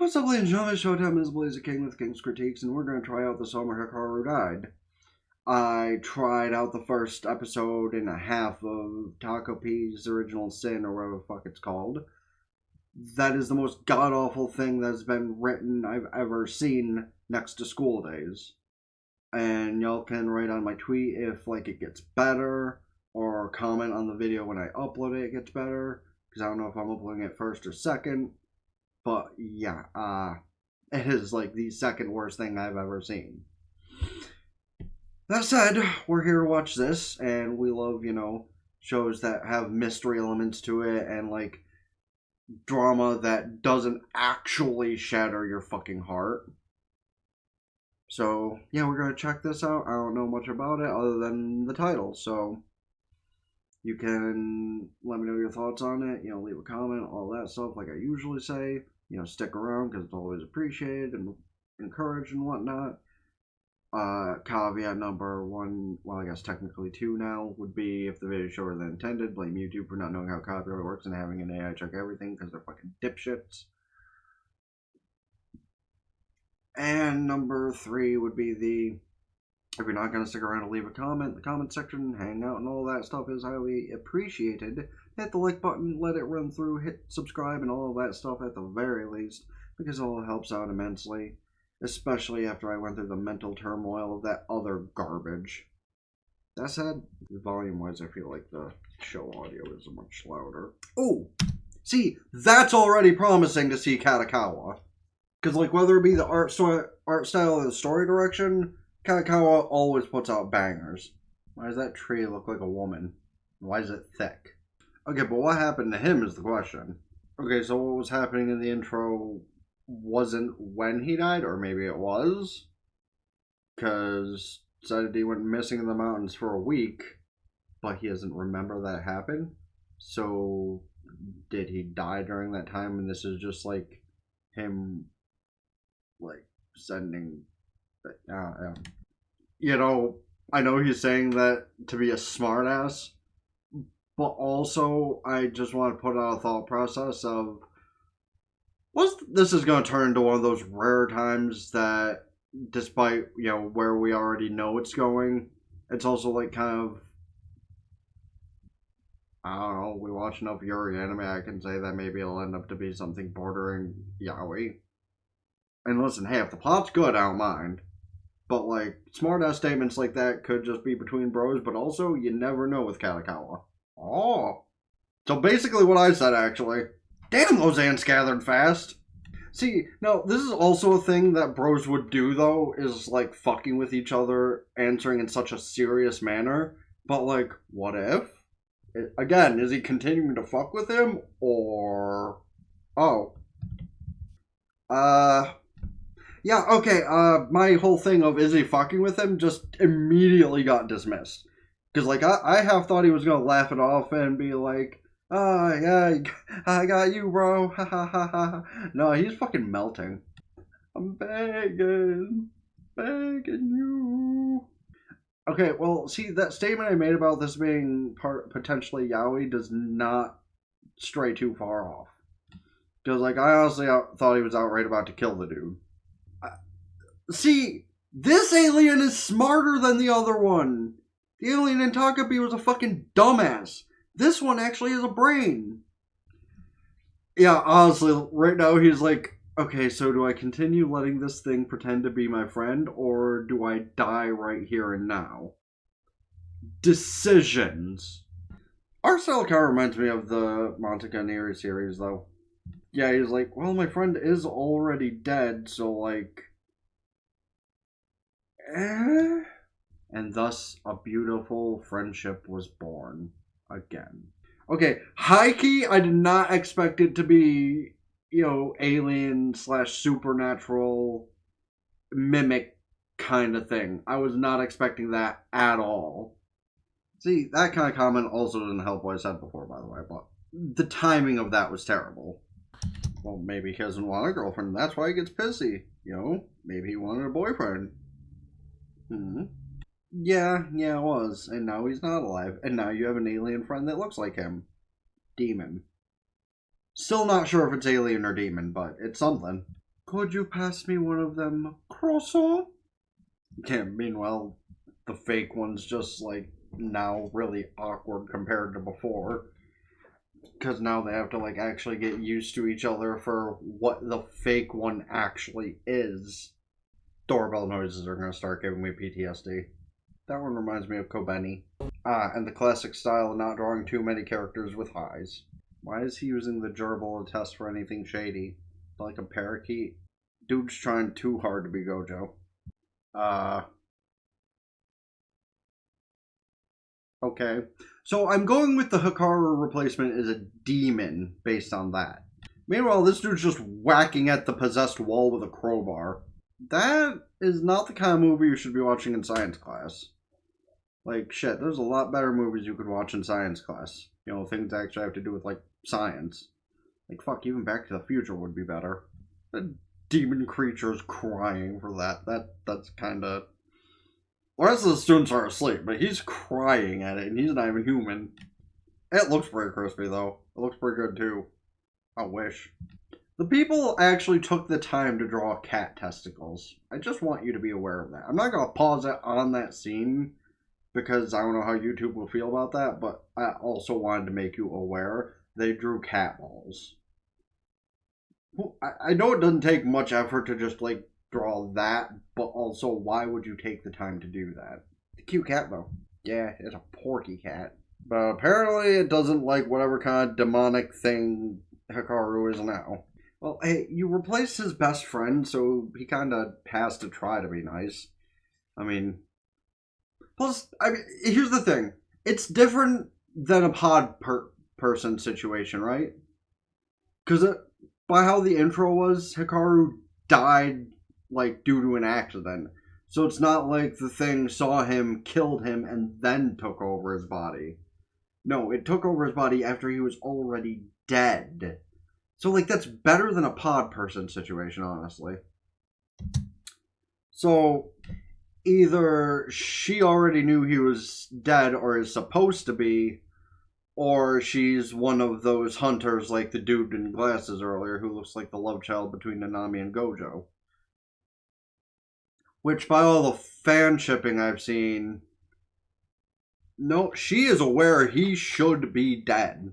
What's up, ladies and gentlemen? Showtime is Blaze the King with King's Critiques, and we're going to try out the Summer Hikaru Died. I tried out the first episode and a half of Taco P's Original Sin, or whatever the fuck it's called. That is the most god-awful thing that's been written I've ever seen next to School Days. And y'all can write on my tweet if, it gets better, or comment on the video when I upload it gets better, because I don't know if I'm uploading it first or second. But yeah, it is the second worst thing I've ever seen. That said, we're here to watch this, and we love, shows that have mystery elements to it, and drama that doesn't actually shatter your fucking heart. So yeah, we're gonna check this out. I don't know much about it other than the title, so you can let me know your thoughts on it, leave a comment, all that stuff like I usually say. Stick around because it's always appreciated and encouraged and whatnot. Caveat number one, well, I guess technically two now, would be if the video is shorter than intended, blame YouTube for not knowing how copyright works and having an AI check everything because they're fucking dipshits. And number three would be if you're not going to stick around to leave a comment, the comment section, hang out, and all that stuff is highly appreciated. Hit the like button, let it run through, hit subscribe, and all of that stuff at the very least, because it all helps out immensely, especially after I went through the mental turmoil of that other garbage. That said, volume-wise, I feel like the show audio is much louder. Oh, see, that's already promising to see Katakawa. Because, whether it be the art style or the story direction, Katakawa always puts out bangers. Why does that tree look like a woman? Why is it thick? Okay, but what happened to him is the question. Okay, so what was happening in the intro wasn't when he died, or maybe it was? Because said he went missing in the mountains for a week, but he doesn't remember that happened. So, did he die during that time, and this is just, him, sending... I know he's saying that to be a smartass, but also I just want to put out a thought process of this is going to turn into one of those rare times that, despite where we already know it's going, it's also kind of, I don't know, we watch enough Yuri anime, I can say that maybe it'll end up to be something bordering yaoi. And listen, hey, if the plot's good, I don't mind. But, smart-ass statements like that could just be between bros, but also, you never know with Katakawa. Oh. So basically what I said, actually. Damn, those ants gathered fast. See, now, this is also a thing that bros would do, though, is, fucking with each other, answering in such a serious manner. But, what if? Again, is he continuing to fuck with him, or... Oh. Yeah, okay, my whole thing of is he fucking with him just immediately got dismissed. Because, I half thought he was going to laugh it off and be like, oh, yeah, I got you, bro, ha ha ha ha. No, he's fucking melting. I'm begging you. Okay, well, see, that statement I made about this being potentially yaoi does not stray too far off. Because, I honestly thought he was outright about to kill the dude. See, this alien is smarter than the other one. The alien in Takapi was a fucking dumbass. This one actually has a brain. Yeah, honestly, right now he's okay, so do I continue letting this thing pretend to be my friend, or do I die right here and now? Decisions. Art style kind of reminds me of the Monte Caneri series, though. Yeah, he's well, my friend is already dead, so and thus a beautiful friendship was born again. Okay, high-key, I did not expect it to be, alien / supernatural mimic kind of thing. I was not expecting that at all. See, that kind of comment also didn't help what I said before, by the way, but the timing of that was terrible. Well, maybe he doesn't want a girlfriend, and that's why he gets pissy. Maybe he wanted a boyfriend. Yeah, it was. And now he's not alive. And now you have an alien friend that looks like him. Demon. Still not sure if it's alien or demon, but it's something. Could you pass me one of them croissant? Yeah, meanwhile, the fake one's just like now really awkward compared to before. Because now they have to like actually get used to each other for what the fake one actually is. Doorbell noises are going to start giving me PTSD. That one reminds me of Kobeni. And the classic style of not drawing too many characters with eyes. Why is he using the gerbil to test for anything shady? Like a parakeet? Dude's trying too hard to be Gojo. Okay. So I'm going with the Hikaru replacement as a demon based on that. Meanwhile, this dude's just whacking at the possessed wall with a crowbar. That is not the kind of movie you should be watching in science class. Like, shit, there's a lot better movies you could watch in science class. You know, things that actually have to do with, like, science. Like, fuck, even Back to the Future would be better. The demon creature's crying for that. That's kind of... The rest of the students are asleep, but he's crying at it, and he's not even human. It looks pretty crispy, though. It looks pretty good, too. I wish. The people actually took the time to draw cat testicles. I just want you to be aware of that. I'm not going to pause it on that scene, because I don't know how YouTube will feel about that, but I also wanted to make you aware they drew cat balls. I know it doesn't take much effort to just, like, draw that, but also why would you take the time to do that? It's a cute cat, though. Yeah, it's a porky cat. But apparently it doesn't like whatever kind of demonic thing Hikaru is now. Well, hey, you replaced his best friend, so he kind of has to try to be nice. I mean... Plus, here's the thing. It's different than a person situation, right? Because by how the intro was, Hikaru died, like, due to an accident. So it's not like the thing saw him, killed him, and then took over his body. No, it took over his body after he was already dead. So, like, that's better than a pod person situation, honestly. So... either she already knew he was dead or is supposed to be, or she's one of those hunters like the dude in glasses earlier who looks like the love child between Nanami and Gojo. Which, by all the fan shipping I've seen, no, she is aware he should be dead.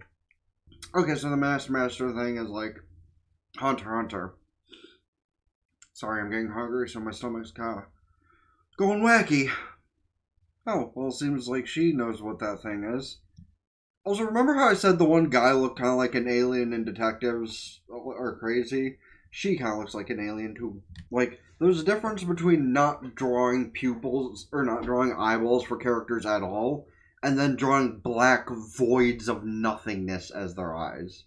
Okay, so the Master thing is like, Hunter. Sorry, I'm getting hungry, so my stomach's kind of going wacky. Oh, well, it seems like she knows what that thing is. Also, remember how I said the one guy looked kind of like an alien in Detectives Are Crazy? She kind of looks like an alien, too. Like, there's a difference between not drawing pupils, or not drawing eyeballs for characters at all, and then drawing black voids of nothingness as their eyes.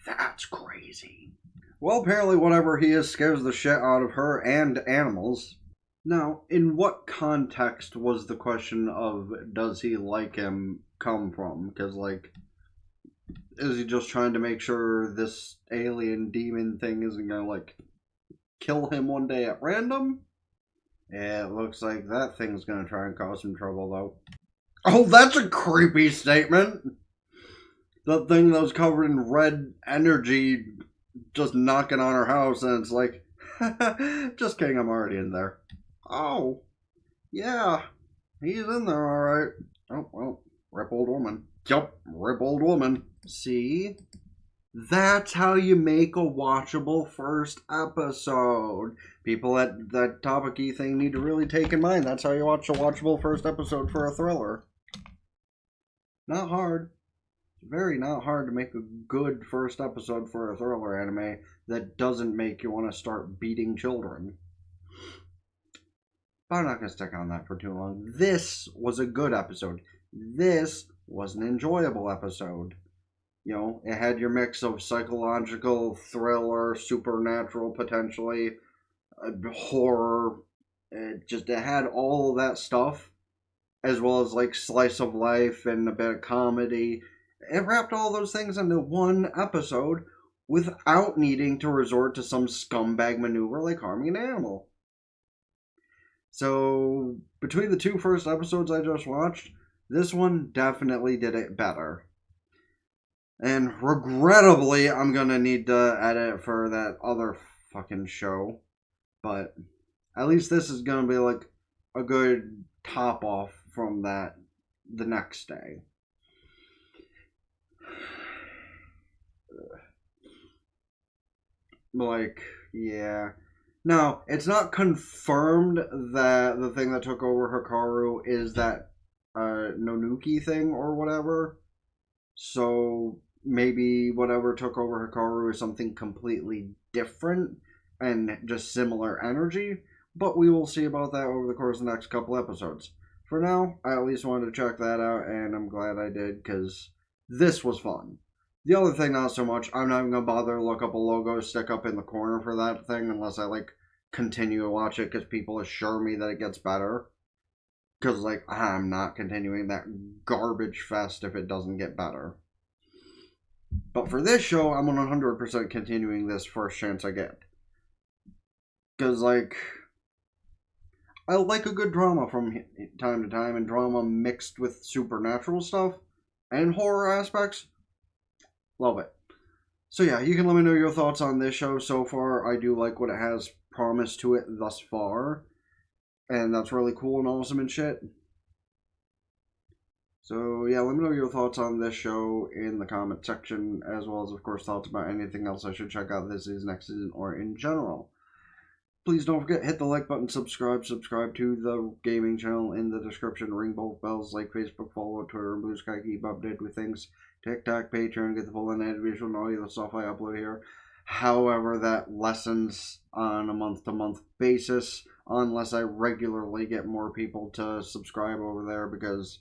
That's crazy. Well, apparently whatever he is scares the shit out of her and animals. Now, in what context was the question of does he like him come from? Because, like, is he just trying to make sure this alien demon thing isn't going to, like, kill him one day at random? Yeah, it looks like that thing's going to try and cause some trouble, though. Oh, that's a creepy statement! The thing that was covered in red energy just knocking on her house, and it's like, just kidding, I'm already in there. Oh, yeah, he's in there, alright. Oh, well, rip old woman. Yup, rip old woman. See? That's how you make a watchable first episode. People at that topic-y thing need to really take in mind. That's how you watch a watchable first episode for a thriller. Not hard. Very not hard to make a good first episode for a thriller anime that doesn't make you want to start beating children. But I'm not going to stick on that for too long. This was a good episode. This was an enjoyable episode. You know, it had your mix of psychological, thriller, supernatural, potentially, horror. It had all of that stuff, as well as, like, slice of life and a bit of comedy. It wrapped all those things into one episode without needing to resort to some scumbag maneuver like harming an animal. So, between the two first episodes I just watched, this one definitely did it better. And regrettably, I'm going to need to edit for that other fucking show. But at least this is gonna be like a good top off from that the next day. Like, yeah. No, it's not confirmed that the thing that took over Hikaru is that Nonuki thing or whatever. So maybe whatever took over Hikaru is something completely different and just similar energy. But we will see about that over the course of the next couple episodes. For now, I at least wanted to check that out, and I'm glad I did because this was fun. The other thing, not so much. I'm not even gonna bother to look up a logo, stick up in the corner for that thing, unless I like continue to watch it because people assure me that it gets better. Because like I'm not continuing that garbage fest if it doesn't get better. But for this show, I'm 100% continuing this first chance I get. Because like I like a good drama from time to time, and drama mixed with supernatural stuff and horror aspects. Love it. So yeah, you can let me know your thoughts on this show so far. I do like what it has promised to it thus far. And that's really cool and awesome and shit. So yeah, let me know your thoughts on this show in the comment section, as well as, of course, thoughts about anything else I should check out this season, next season, or in general. Please don't forget, hit the like button, subscribe to the gaming channel in the description, ring both bells, like Facebook, follow Twitter, and Blue Sky, keep updated with things, TikTok, Patreon, get the full unedited visual and audio, the stuff I upload here. However, that lessens on a month-to-month basis, unless I regularly get more people to subscribe over there, because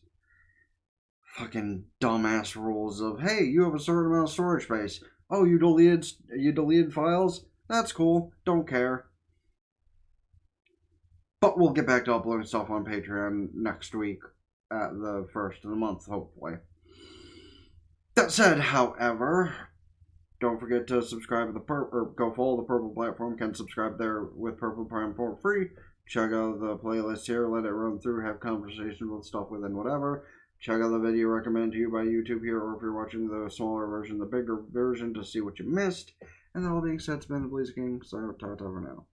fucking dumbass rules of, hey, you have a certain amount of storage space. Oh, you deleted files? That's cool. Don't care. But we'll get back to uploading stuff on Patreon next week at the first of the month, hopefully. That said, however, don't forget to subscribe to go follow the Purple platform. Can subscribe there with Purple Prime for free. Check out the playlist here. Let it run through. Have conversations with stuff within whatever. Check out the video recommended to you by YouTube here, or if you're watching the smaller version, the bigger version, to see what you missed. And that all being said, it's been the Blaze King, so ta-ta for now.